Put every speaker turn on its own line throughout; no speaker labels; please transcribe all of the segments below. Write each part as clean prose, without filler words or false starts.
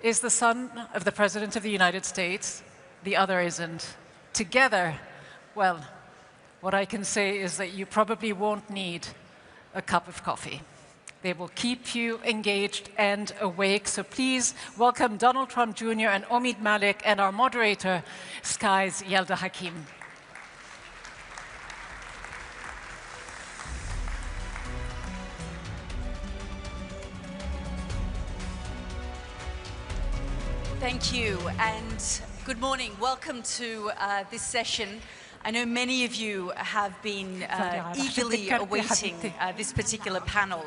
is the son of the President of the United States, the other isn't. Together, well, what I can say is that you probably won't need a cup of coffee. They will keep you engaged and awake. So please welcome Donald Trump Jr. and Omeed Malik and our moderator, Sky's Yalda Hakim.
Thank you, and good morning. Welcome to this session. I know many of you have been eagerly awaiting this particular panel.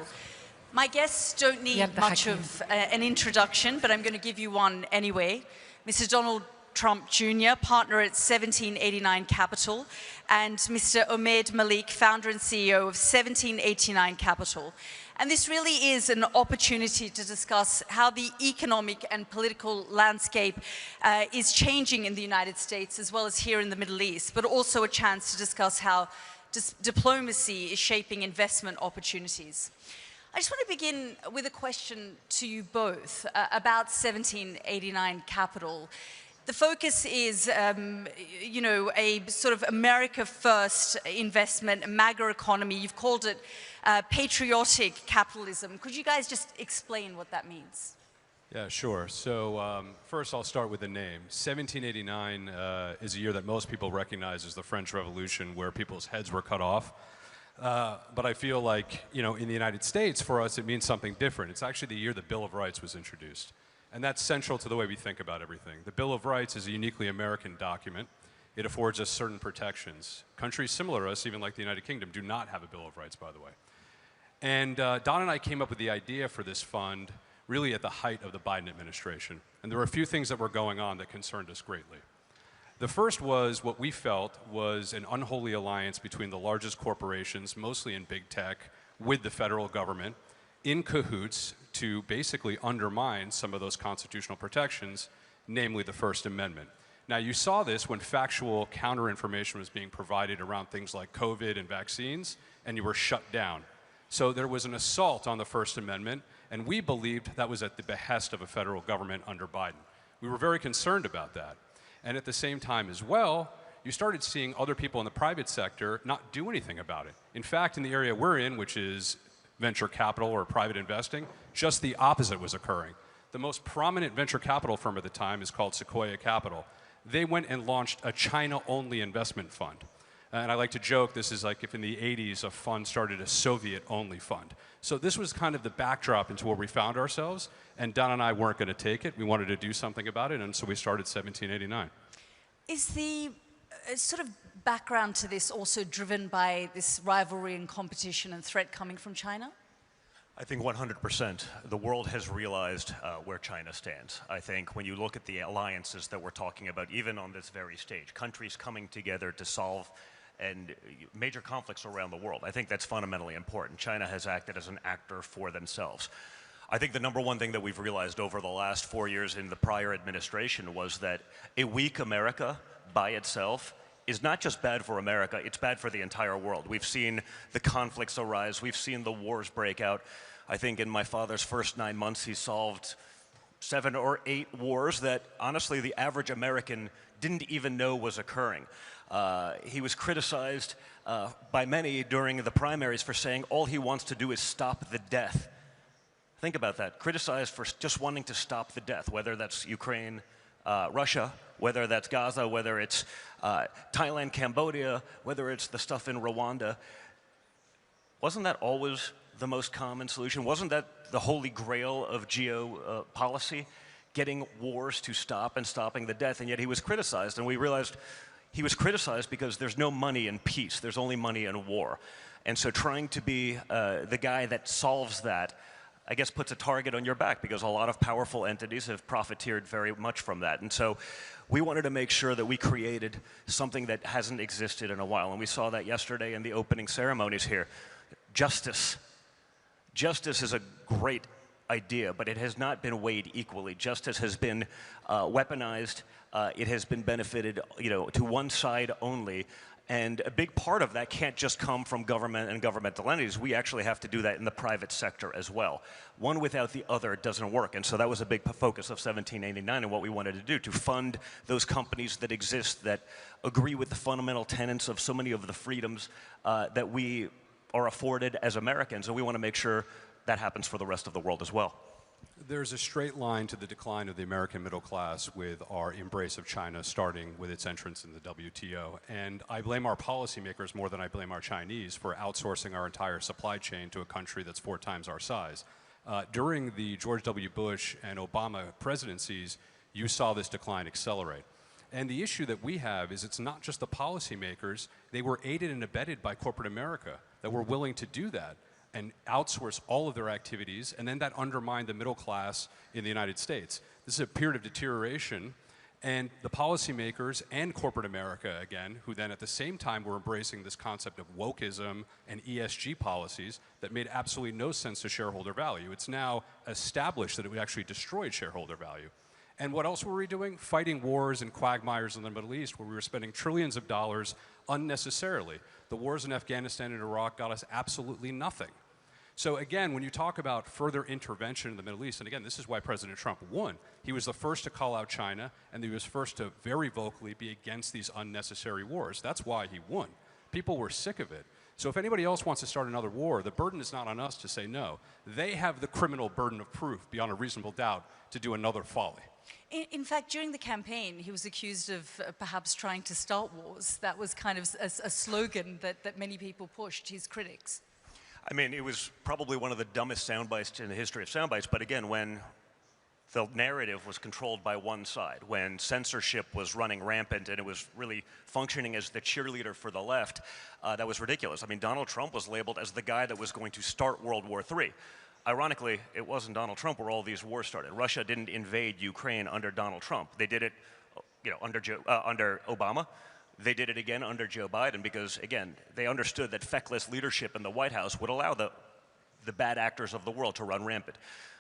My guests don't need much of an introduction, but I'm going to give you one anyway. Mr. Donald Trump Jr., partner at 1789 Capital, and Mr. Omeed Malik, founder and CEO of 1789 Capital. And this really is an opportunity to discuss how the economic and political landscape is changing in the United States as well as here in the Middle East, but also a chance to discuss how diplomacy is shaping investment opportunities. I just want to begin with a question to you both about 1789 Capital. The focus is, you know, a sort of America First investment, a MAGA economy. You've called it Patriotic Capitalism. Could you guys just explain what that means?
Yeah, sure. So first I'll start with the name. 1789 is a year that most people recognize as the French Revolution, where people's heads were cut off. But I feel like, you know, in the United States, for us, it means something different. It's actually the year the Bill of Rights was introduced. And that's central to the way we think about everything. The Bill of Rights is a uniquely American document. It affords us certain protections. Countries similar to us, even like the United Kingdom, do not have a Bill of Rights, by the way. And Don and I came up with the idea for this fund really at the height of the Biden administration. And there were a few things that were going on that concerned us greatly. The first was what we felt was an unholy alliance between the largest corporations, mostly in big tech, with the federal government, in cahoots to basically undermine some of those constitutional protections, namely the First Amendment. Now, you saw this when factual counter-information was being provided around things like COVID and vaccines, and you were shut down. So there was an assault on the First Amendment, and we believed that was at the behest of a federal government under Biden. We were very concerned about that. And at the same time as well, you started seeing other people in the private sector not do anything about it. In fact, in the area we're in, which is venture capital or private investing, just the opposite was occurring. The most prominent venture capital firm at the time is called Sequoia Capital. They went and launched a China-only investment fund. And I like to joke, this is like if in the 80s a fund started a Soviet-only fund. So this was kind of the backdrop into where we found ourselves, and Don and I weren't going to take it. We wanted to do something about it, and so we started 1789.
Is the sort of background to this also driven by this rivalry and competition and threat coming from China?
I think 100%. The world has realized where China stands. I think when you look at the alliances that we're talking about, even on this very stage, countries coming together to solve and major conflicts around the world, I think that's fundamentally important. China has acted as an actor for themselves. I think the number one thing that we've realized over the last 4 years in the prior administration was that a weak America by itself is not just bad for America, it's bad for the entire world. We've seen the conflicts arise, we've seen the wars break out. I think in my father's first 9 months, he solved 7 or 8 wars that, honestly, the average American didn't even know was occurring. He was criticized by many during the primaries for saying all he wants to do is stop the death. Think about that, criticized for just wanting to stop the death, whether that's Ukraine, Russia, whether that's Gaza, whether it's Thailand, Cambodia, whether it's the stuff in Rwanda. Wasn't that always the most common solution? Wasn't that the holy grail of geopolicy? Getting wars to stop and stopping the death, and yet he was criticized, and we realized he was criticized because there's no money in peace, there's only money in war. And so trying to be the guy that solves that, I guess, puts a target on your back, because a lot of powerful entities have profiteered very much from that. And so we wanted to make sure that we created something that hasn't existed in a while, and we saw that yesterday in the opening ceremonies here. Justice. Justice is a great idea, but it has not been weighed equally. Justice has been weaponized. It has been benefited, to one side only. And a big part of that can't just come from government and governmental entities. We actually have to do that in the private sector as well. One without the other doesn't work. And so that was a big focus of 1789 and what we wanted to do, to fund those companies that exist that agree with the fundamental tenets of so many of the freedoms that we are afforded as Americans. And we want to make sure that happens for the rest of the world as well.
There's a straight line to the decline of the American middle class with our embrace of China, starting with its entrance in the WTO. And I blame our policymakers more than I blame our Chinese for outsourcing our entire supply chain to a country that's 4 times our size. During the George W. Bush and Obama presidencies, you saw this decline accelerate. And the issue that we have is it's not just the policymakers, they were aided and abetted by corporate America that were willing to do that and outsource all of their activities, and then that undermined the middle class in the United States. This is a period of deterioration, and the policymakers and corporate America, again, who then at the same time were embracing this concept of wokeism and ESG policies that made absolutely no sense to shareholder value. It's now established that it actually destroyed shareholder value. And what else were we doing? Fighting wars and quagmires in the Middle East, where we were spending trillions of dollars unnecessarily. The wars in Afghanistan and Iraq got us absolutely nothing. So again, when you talk about further intervention in the Middle East, and again, this is why President Trump won. He was the first to call out China, and he was first to very vocally be against these unnecessary wars. That's why he won. People were sick of it. So if anybody else wants to start another war, the burden is not on us to say no. They have the criminal burden of proof, beyond a reasonable doubt, to do another folly.
In fact, during the campaign, he was accused of perhaps trying to start wars. That was kind of a slogan that many people pushed, his critics.
I mean, it was probably one of the dumbest soundbites in the history of soundbites, but again, when the narrative was controlled by one side, when censorship was running rampant and it was really functioning as the cheerleader for the left, that was ridiculous. I mean, Donald Trump was labeled as the guy that was going to start World War III. Ironically, it wasn't Donald Trump where all these wars started. Russia didn't invade Ukraine under Donald Trump. They did it, under Obama. They did it again under Joe Biden because, again, they understood that feckless leadership in the White House would allow the bad actors of the world to run rampant.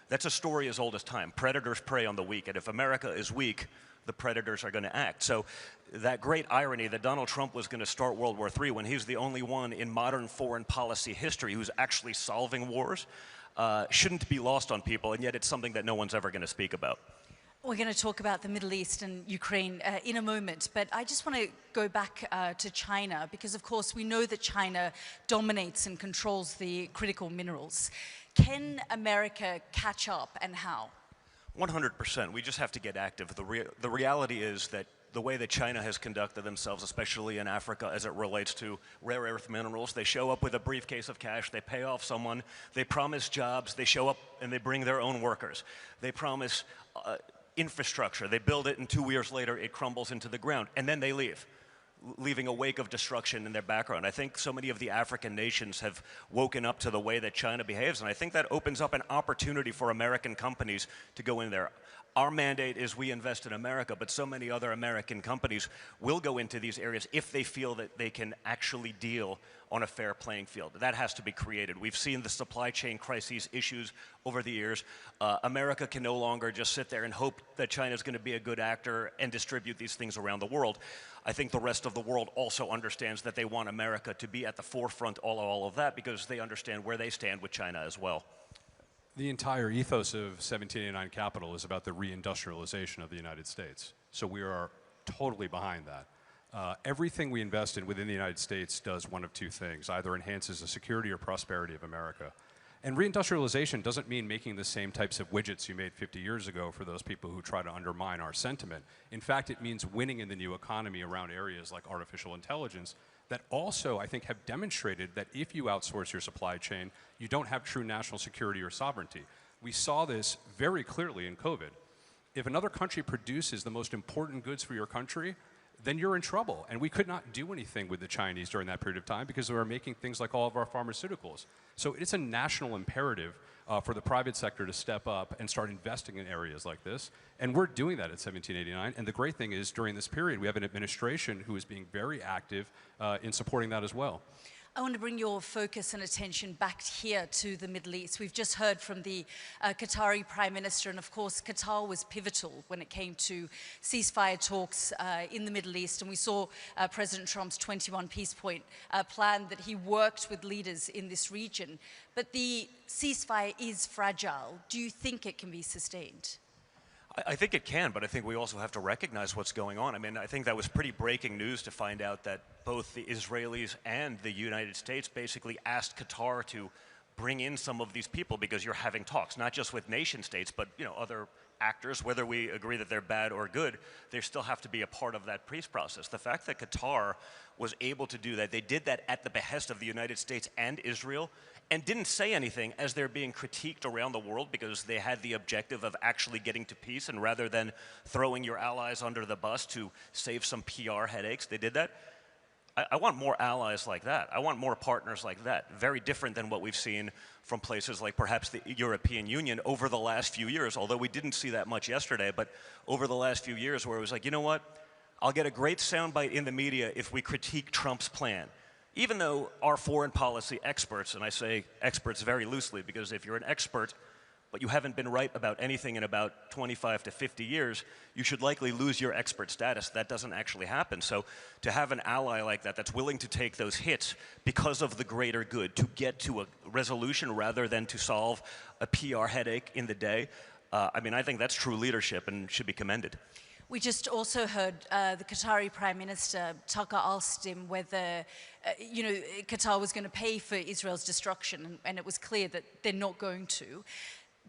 That's a story as old as time. Predators prey on the weak, and if America is weak, the predators are going to act. So that great irony that Donald Trump was going to start World War III when he's the only one in modern foreign policy history who's actually solving wars shouldn't be lost on people, and yet it's something that no one's ever going to speak about.
We're going to talk about the Middle East and Ukraine in a moment, but I just want to go back to China because, of course, we know that China dominates and controls the critical minerals. Can America catch up, and how?
100%. We just have to get active. The reality is that the way that China has conducted themselves, especially in Africa as it relates to rare earth minerals, they show up with a briefcase of cash, they pay off someone, they promise jobs, they show up and they bring their own workers. They promise infrastructure. They build it, and 2 years later, it crumbles into the ground, and then they leave, leaving a wake of destruction in their background. I think so many of the African nations have woken up to the way that China behaves, and I think that opens up an opportunity for American companies to go in there. Our mandate is we invest in America, but so many other American companies will go into these areas if they feel that they can actually deal on a fair playing field. That has to be created. We've seen the supply chain crises issues over the years. America can no longer just sit there and hope that China is going to be a good actor and distribute these things around the world. I think the rest of the world also understands that they want America to be at the forefront all of that because they understand where they stand with China as well.
The entire ethos of 1789 Capital is about the reindustrialization of the United States. So we are totally behind that. Everything we invest in within the United States does one of two things, either enhances the security or prosperity of America. And reindustrialization doesn't mean making the same types of widgets you made 50 years ago for those people who try to undermine our sentiment. In fact, it means winning in the new economy around areas like artificial intelligence that also, I think, have demonstrated that if you outsource your supply chain, you don't have true national security or sovereignty. We saw this very clearly in COVID. If another country produces the most important goods for your country, then you're in trouble. And we could not do anything with the Chinese during that period of time because they were making things like all of our pharmaceuticals. So it's a national imperative for the private sector to step up and start investing in areas like this. And we're doing that at 1789. And the great thing is, during this period, we have an administration who is being very active in supporting that as well.
I want to bring your focus and attention back here to the Middle East. We've just heard from the Qatari Prime Minister, and of course Qatar was pivotal when it came to ceasefire talks in the Middle East, and we saw President Trump's 21 peace point plan that he worked with leaders in this region. But the ceasefire is fragile. Do you think it can be sustained?
I think it can, but I think we also have to recognize what's going on. I mean, I think that was pretty breaking news to find out that both the Israelis and the United States basically asked Qatar to bring in some of these people because you're having talks, not just with nation states, but other actors, whether we agree that they're bad or good, they still have to be a part of that peace process. The fact that Qatar was able to do that, they did that at the behest of the United States and Israel, and didn't say anything as they're being critiqued around the world because they had the objective of actually getting to peace, and rather than throwing your allies under the bus to save some PR headaches, they did that. I want more allies like that. I want more partners like that. Very different than what we've seen from places like perhaps the European Union over the last few years, although we didn't see that much yesterday, but over the last few years where it was like, you know what, I'll get a great soundbite in the media if we critique Trump's plan. Even though our foreign policy experts, and I say experts very loosely because if you're an expert but you haven't been right about anything in about 25 to 50 years, you should likely lose your expert status. That doesn't actually happen. So to have an ally like that that's willing to take those hits because of the greater good, to get to a resolution rather than to solve a PR headache in the day, I mean, I think that's true leadership and should be commended.
We just also heard the Qatari Prime Minister, Tucker, asked him whether, Qatar was going to pay for Israel's destruction, and it was clear that they're not going to.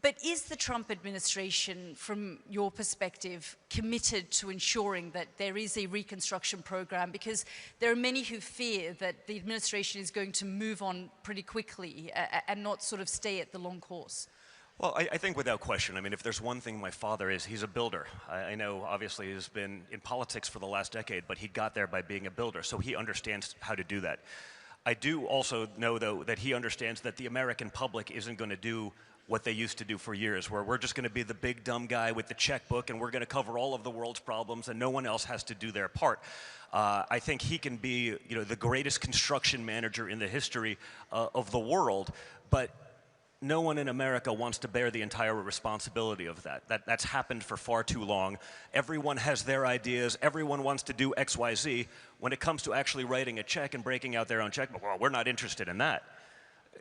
But is the Trump administration, from your perspective, committed to ensuring that there is a reconstruction program? Because there are many who fear that the administration is going to move on pretty quickly and not sort of stay at the long course.
Well, I think without question. I mean, if there's one thing my father is, he's a builder. I know, obviously, he's been in politics for the last decade, but he got there by being a builder, so he understands how to do that. I do also know, though, that he understands that the American public isn't going to do what they used to do for years, where we're just going to be the big dumb guy with the checkbook and we're going to cover all of the world's problems and no one else has to do their part. I think he can be, the greatest construction manager in the history of the world, but no one in America wants to bear the entire responsibility of that. That's happened for far too long. Everyone has their ideas. Everyone wants to do X, Y, Z. When it comes to actually writing a check and breaking out their own checkbook, well, we're not interested in that.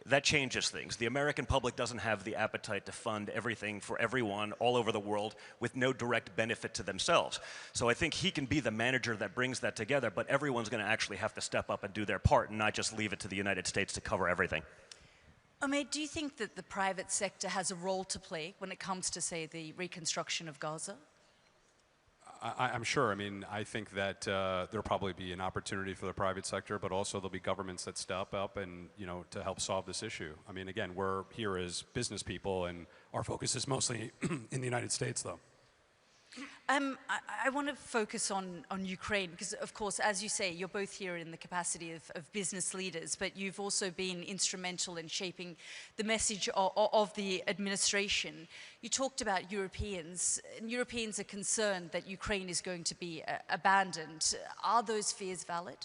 That changes things. The American public doesn't have the appetite to fund everything for everyone all over the world with no direct benefit to themselves. So I think he can be the manager that brings that together, but everyone's going to actually have to step up and do their part and not just leave it to the United States to cover everything.
Omeed, do you think that the private sector has a role to play when it comes to, say, the reconstruction of Gaza?
I'm sure. I mean, I think that there'll probably be an opportunity for the private sector, but also there'll be governments that step up and, to help solve this issue. I mean, again, we're here as business people, and our focus is mostly in the United States, though.
I want to focus on Ukraine because, of course, as you say, you're both here in the capacity of business leaders, but you've also been instrumental in shaping the message of the administration. You talked about Europeans, and Europeans are concerned that Ukraine is going to be abandoned. Are those fears valid?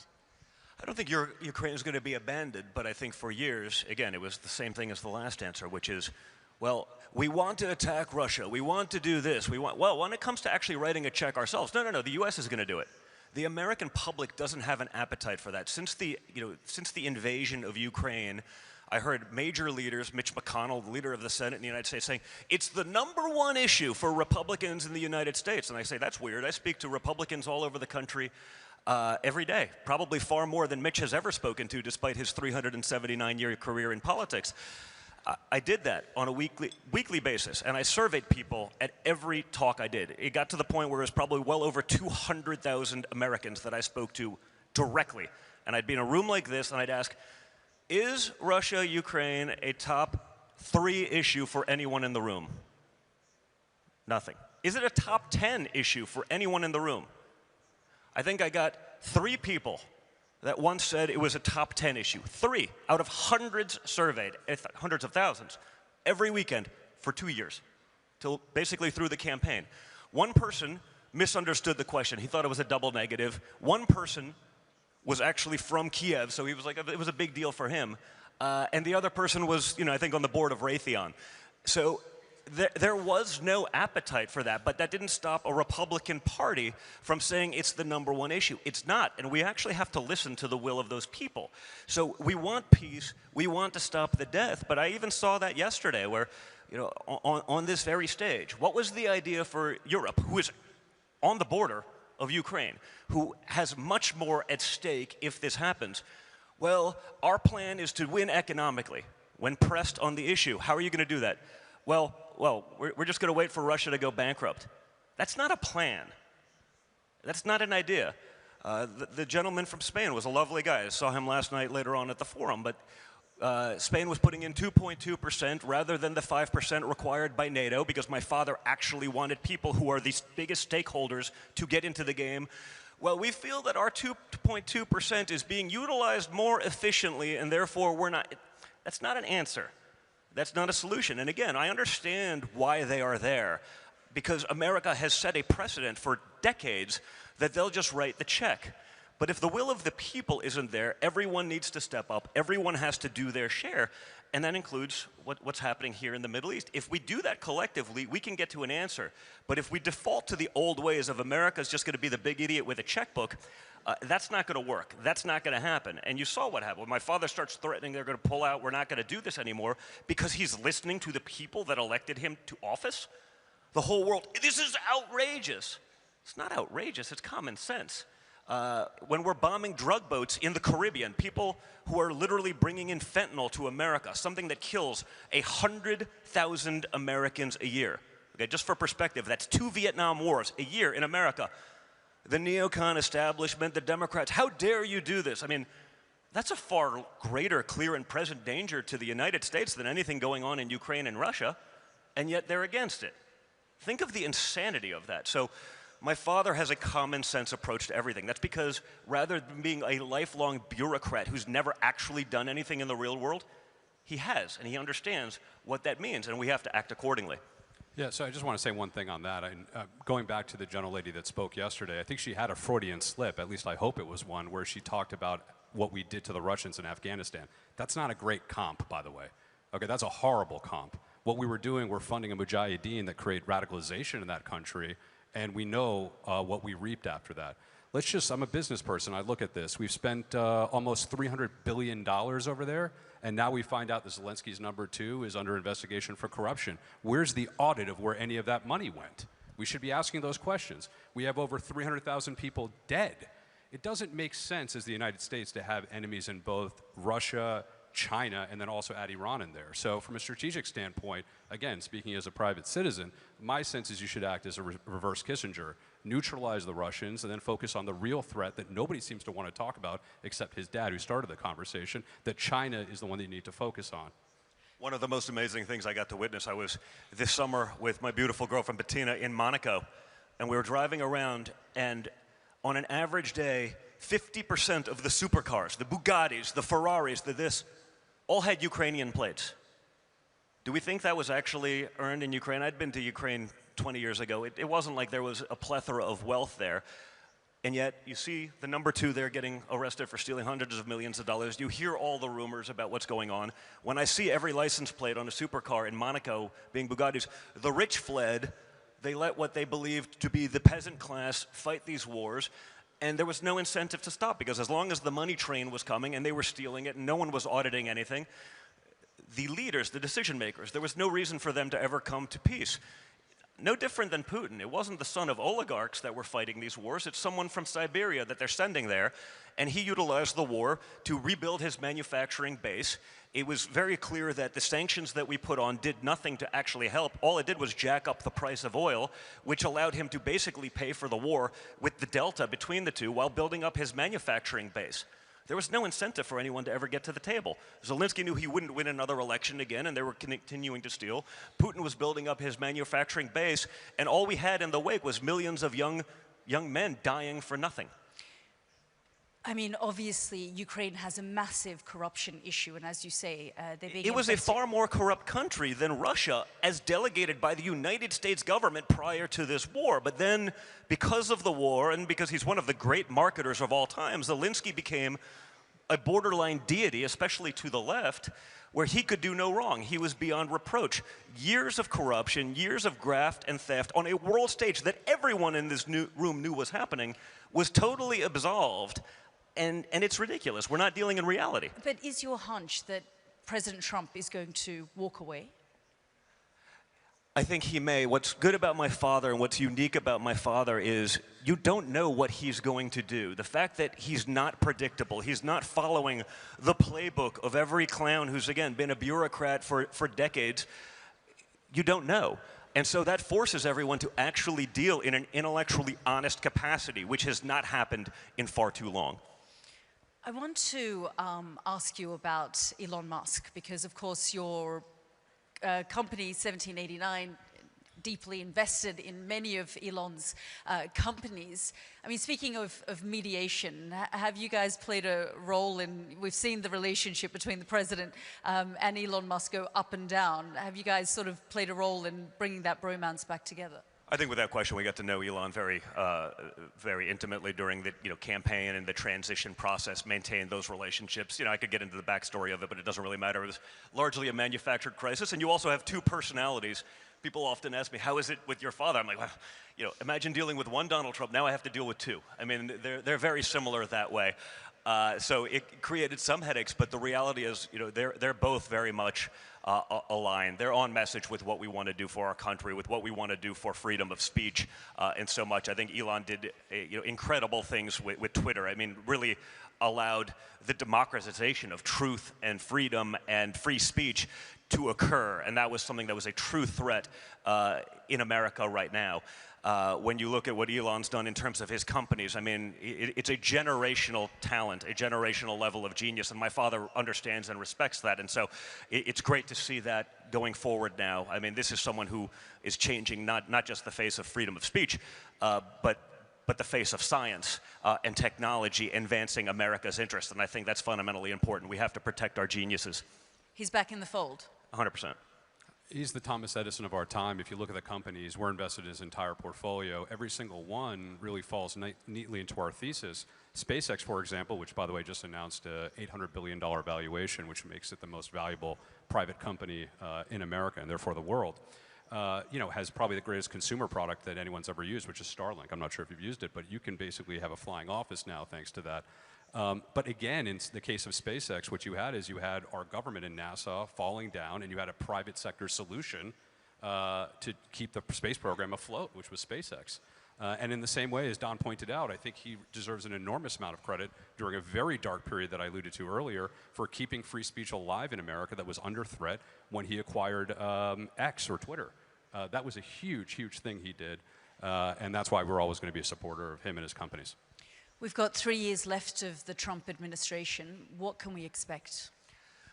I don't think Ukraine is going to be abandoned, but I think for years, again, it was the same thing as the last answer, which is, well, we want to attack Russia. We want to do this. Well, when it comes to actually writing a check ourselves, no, the U.S. is going to do it. The American public doesn't have an appetite for that. Since the invasion of Ukraine, I heard major leaders, Mitch McConnell, the leader of the Senate in the United States, saying, it's the #1 issue for Republicans in the United States. And I say, that's weird. I speak to Republicans all over the country every day, probably far more than Mitch has ever spoken to, despite his 379-year career in politics. I did that on a weekly basis, and I surveyed people at every talk I did. It got to the point where it was probably well over 200,000 Americans that I spoke to directly. And I'd be in a room like this, and I'd ask, is Russia-Ukraine a top 3 issue for anyone in the room? Nothing. Is it a top 10 issue for anyone in the room? I think I got 3 people that once said it was a top 10 issue. 3 out of hundreds surveyed, hundreds of thousands, every weekend for 2 years, till basically through the campaign. One person misunderstood the question. He thought it was a double negative. One person was actually from Kiev, so he was like, it was a big deal for him. And the other person was, I think on the board of Raytheon. So there was no appetite for that, but that didn't stop a Republican Party from saying it's the #1 issue. It's not, and we actually have to listen to the will of those people. So we want peace, we want to stop the death, but I even saw that yesterday where, on this very stage, what was the idea for Europe, who is on the border of Ukraine, who has much more at stake if this happens? Well, our plan is to win economically when pressed on the issue. How are you going to do that? Well, we're just going to wait for Russia to go bankrupt. That's not a plan. That's not an idea. The gentleman from Spain was a lovely guy. I saw him last night later on at the forum, but Spain was putting in 2.2% rather than the 5% required by NATO, because my father actually wanted people who are the biggest stakeholders to get into the game. Well, we feel that our 2.2% is being utilized more efficiently, and therefore we're not. That's not an answer. That's not a solution. And again, I understand why they are there, because America has set a precedent for decades that they'll just write the check. But if the will of the people isn't there, everyone needs to step up. Everyone has to do their share. And that includes what's happening here in the Middle East. If we do that collectively, we can get to an answer. But if we default to the old ways of America's just going to be the big idiot with a checkbook, that's not going to work. That's not going to happen. And you saw what happened. When my father starts threatening they're going to pull out, we're not going to do this anymore, because he's listening to the people that elected him to office. The whole world, this is outrageous. It's not outrageous, it's common sense. When we're bombing drug boats in the Caribbean, people who are literally bringing in fentanyl to America, something that kills 100,000 Americans a year. Okay, just for perspective, that's 2 Vietnam Wars a year in America. The neocon establishment, the Democrats, how dare you do this? I mean, that's a far greater, clear and present danger to the United States than anything going on in Ukraine and Russia, and yet they're against it. Think of the insanity of that. So my father has a common sense approach to everything. That's because rather than being a lifelong bureaucrat who's never actually done anything in the real world, he has, and he understands what that means, and we have to act accordingly.
Yeah, so I just want to say one thing on that. Going back to the gentlelady that spoke yesterday, I think she had a Freudian slip, at least I hope it was one, where she talked about what we did to the Russians in Afghanistan. That's not a great comp, by the way. Okay, that's a horrible comp. What we were doing, we're funding a mujahideen that create radicalization in that country, and we know what we reaped after that. I'm a business person, I look at this. We've spent almost $300 billion over there, and now we find out that Zelenskyy's #2 is under investigation for corruption. Where's the audit of where any of that money went? We should be asking those questions. We have over 300,000 people dead. It doesn't make sense as the United States to have enemies in both Russia, China, and then also add Iran in there. So from a strategic standpoint, again, speaking as a private citizen, my sense is you should act as a reverse Kissinger, neutralize the Russians, and then focus on the real threat that nobody seems to want to talk about except his dad, who started the conversation, that China is the one that you need to focus on.
One of the most amazing things I got to witness, I was this summer with my beautiful girlfriend Bettina in Monaco, and we were driving around, and on an average day, 50% of the supercars, the Bugattis, the Ferraris, the this, all had Ukrainian plates. Do we think that was actually earned in Ukraine? I'd been to Ukraine 20 years ago. It wasn't like there was a plethora of wealth there. And yet, you see the #2 there getting arrested for stealing hundreds of millions of dollars. You hear all the rumors about what's going on. When I see every license plate on a supercar in Monaco being Bugattis, the rich fled. They let what they believed to be the peasant class fight these wars. And there was no incentive to stop, because as long as the money train was coming and they were stealing it and no one was auditing anything, the leaders, the decision makers, there was no reason for them to ever come to peace. No different than Putin. It wasn't the son of oligarchs that were fighting these wars. It's someone from Siberia that they're sending there. And he utilized the war to rebuild his manufacturing base. It was very clear that the sanctions that we put on did nothing to actually help. All it did was jack up the price of oil, which allowed him to basically pay for the war with the delta between the two while building up his manufacturing base. There was no incentive for anyone to ever get to the table. Zelensky knew he wouldn't win another election again, and they were continuing to steal. Putin was building up his manufacturing base, and all we had in the wake was millions of young men dying for nothing.
I mean, obviously, Ukraine has a massive corruption issue, and as you say, they're being
It was a far more corrupt country than Russia, as delegated by the United States government prior to this war. But then, because of the war, and because he's one of the great marketers of all time, Zelensky became a borderline deity, especially to the left, where he could do no wrong. He was beyond reproach. Years of corruption, years of graft and theft on a world stage that everyone in this room knew was happening, was totally absolved. And it's ridiculous. We're not dealing in reality.
But is your hunch that President Trump is going to walk away?
I think he may. What's good about my father and what's unique about my father is you don't know what he's going to do. The fact that he's not predictable, he's not following the playbook of every clown who's, again, been a bureaucrat for decades, you don't know. And so that forces everyone to actually deal in an intellectually honest capacity, which has not happened in far too long.
I want to ask you about Elon Musk, because, of course, your company, 1789, deeply invested in many of Elon's companies. I mean, speaking of mediation, have you guys played a role in, we've seen the relationship between the president and Elon Musk go up and down. Have you guys sort of played a role in bringing that bromance back together?
I think without question we got to know Elon very, very intimately during the campaign and the transition process, maintained those relationships. I could get into the backstory of it, but it doesn't really matter. It was largely a manufactured crisis, and you also have two personalities. People often ask me, how is it with your father? I'm like, well, imagine dealing with one Donald Trump, now I have to deal with two. I mean, they're very similar that way. So it created some headaches, but the reality is, they're both very much aligned. They're on message with what we want to do for our country, with what we want to do for freedom of speech, and so much. I think Elon did incredible things with Twitter. I mean, really allowed the democratization of truth and freedom and free speech to occur, and that was something that was a true threat in America right now. When you look at what Elon's done in terms of his companies, I mean, it's a generational talent, a generational level of genius, and my father understands and respects that, and so it's great to see that going forward now. I mean, this is someone who is changing not just the face of freedom of speech, but the face of science and technology advancing America's interest, and I think that's fundamentally important. We have to protect our geniuses.
He's back in the fold.
100%.
He's the Thomas Edison of our time. If you look at the companies, we're invested in his entire portfolio. Every single one really falls neatly into our thesis. SpaceX, for example, which, by the way, just announced a $800 billion valuation, which makes it the most valuable private company in America and therefore the world, has probably the greatest consumer product that anyone's ever used, which is Starlink. I'm not sure if you've used it, but you can basically have a flying office now thanks to that. But again, in the case of SpaceX, what you had is you had our government and NASA falling down, and you had a private sector solution to keep the space program afloat, which was SpaceX. And in the same way, as Don pointed out, I think he deserves an enormous amount of credit during a very dark period that I alluded to earlier for keeping free speech alive in America that was under threat when he acquired X or Twitter. That was a huge, huge thing he did, and that's why we're always going to be a supporter of him and his companies.
We've got 3 years left of the Trump administration. What can we expect?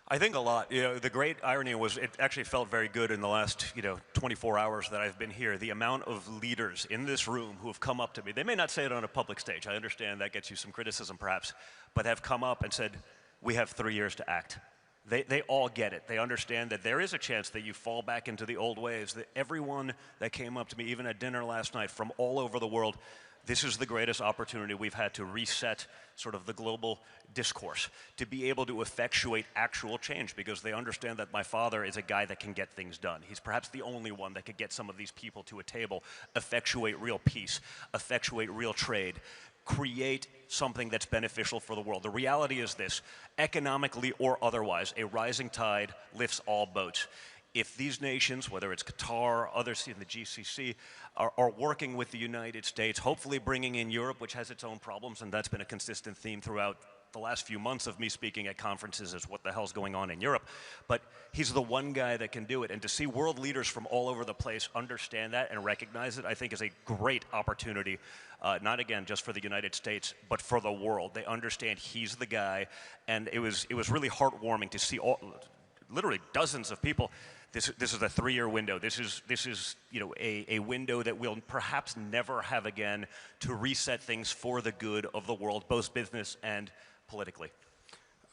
I think a lot. The great irony was it actually felt very good in the last 24 hours that I've been here. The amount of leaders in this room who have come up to me. They may not say it on a public stage. I understand that gets you some criticism perhaps, but have come up and said, we have 3 years to act. They all get it. They understand that there is a chance that you fall back into the old ways. That everyone that came up to me, even at dinner last night, from all over the world, this is the greatest opportunity we've had to reset sort of the global discourse, to be able to effectuate actual change, because they understand that my father is a guy that can get things done. He's perhaps the only one that could get some of these people to a table, effectuate real peace, effectuate real trade, create something that's beneficial for the world. The reality is this: economically or otherwise, a rising tide lifts all boats. If these nations, whether it's Qatar, others in the GCC, are working with the United States, hopefully bringing in Europe, which has its own problems, and that's been a consistent theme throughout the last few months of me speaking at conferences, is what the hell's going on in Europe. But he's the one guy that can do it, and to see world leaders from all over the place understand that and recognize it, I think is a great opportunity, not again just for the United States, but for the world. They understand he's the guy, and it was really heartwarming to see literally dozens of people. this is a 3-year window. This is you know, a window that we'll perhaps never have again to reset things for the good of the world, both business and politically.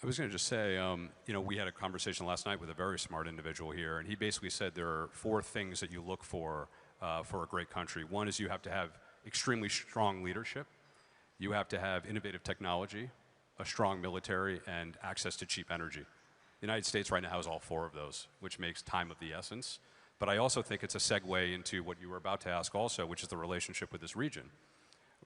I was going to just say, you know, we had a conversation last night with a very smart individual here, and he basically said there are 4 things that you look for a great country. One is you have to have extremely strong leadership. You have to have innovative technology, a strong military, and access to cheap energy. The United States right now has all 4 of those, which makes time of the essence. But I also think it's a segue into what you were about to ask also, which is the relationship with this region.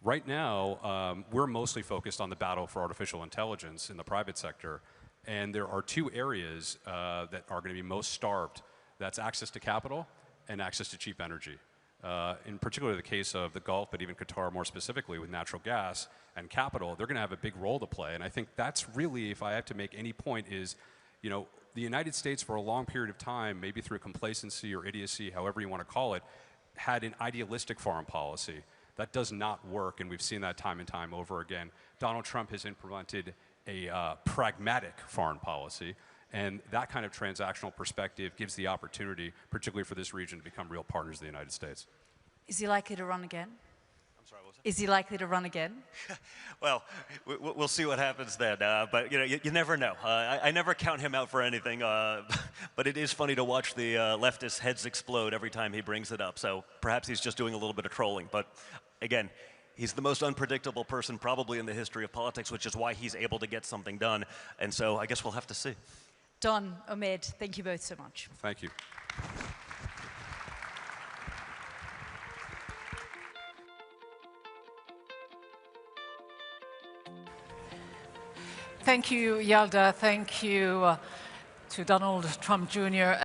Right now, we're mostly focused on the battle for artificial intelligence in the private sector, and there are 2 areas that are going to be most starved. That's access to capital and access to cheap energy. In particular the case of the Gulf, but even Qatar more specifically with natural gas and capital, they're going to have a big role to play. And I think that's really, if I have to make any point, is, you know, the United States for a long period of time, maybe through complacency or idiocy, however you want to call it, had an idealistic foreign policy. That does not work, and we've seen that time and time over again. Donald Trump has implemented a pragmatic foreign policy, and that kind of transactional perspective gives the opportunity, particularly for this region, to become real partners of the United States.
Is he likely to run again?
I'm sorry, what was that?
Is he likely to run again?
Well, we'll see what happens then. But you know, you never know. I never count him out for anything. But it is funny to watch the leftist heads explode every time he brings it up. So perhaps he's just doing a little bit of trolling. But again, he's the most unpredictable person probably in the history of politics, which is why he's able to get something done. And so I guess we'll have to see.
Don, Omeed, thank you both so much.
Thank you.
Thank you, Yalda. Thank you to Donald Trump Jr.